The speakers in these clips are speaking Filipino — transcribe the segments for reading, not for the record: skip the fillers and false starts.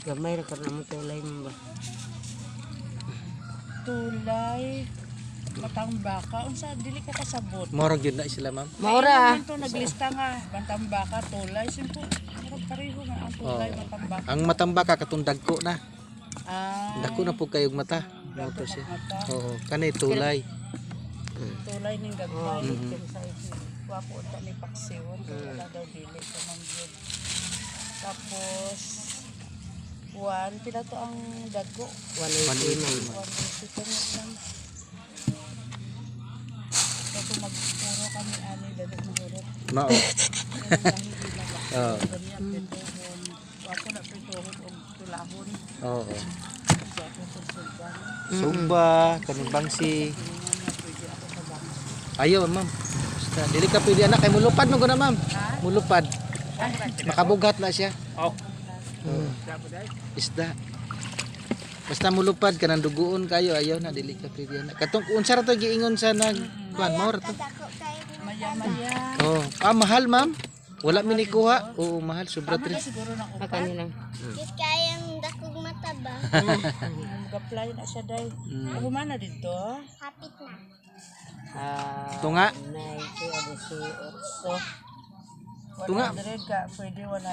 Gamay ra ka na mo tulay mo ba? Tulay. Batang baka. Unsa dili ka kasabot. Morog yun na sila, ma'am. Maura. Ito naglista nga. Batang baka, tulay. Simple. Murag pareho nga ang tulay, batang baka. Ang matambaka katong dagko na. Ay, Dagko na po kayog mata. dagko Moto siya. mata. Oo, kanay tulay. Tulay ning gagmay. Mhm. Wapo ta ni paksiyon. Wala daw dili ka man yun. Tapos, pila to ang dagko. 180 mo. 150 ka lang. Tapos magpuro kami ani dali mahurot. Mao. Oo. Ganyan pituhon. Wapo na pituhon o tulahon. Oo. Kasi ako konsultan. Sumba, kanang bangsi. Tingnan na pwede ako sa bangko. Ayaw, ma'am. Basta dili ka pwede anak kay mulupad mo na, ma'am. Ha? Mulupad. Makabughat na siya. Oh. Oo. Isda. Basta mulupad ka nang duguon kayo, ayaw na dili ka pwede anak. Katong unsa ra to giingon sa nag kuan mo ra to. Maya-maya. Oh, mahal, ma'am. Wala mi ni kuha. Oo, mahal sobra Tama na tres. siguro ng upat. Akani lang. Kit kayang dakog mata ba? Mag-apply na siya dahil. Ako man na dito. Hapit na. Tunga. 90 o 18. Tunga. 100 ka. Pwede 100.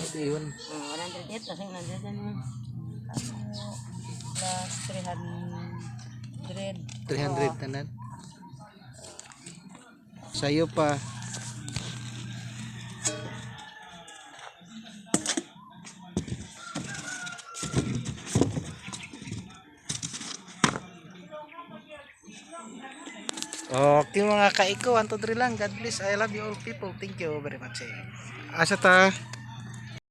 Ito yun. 108 kasi 100 ano. Ano, plus 300. 300 tanan. Sayo pa. Okay mga kaiko, anto diri lang. God bless. I love you all people. Thank you very much. Asa ta?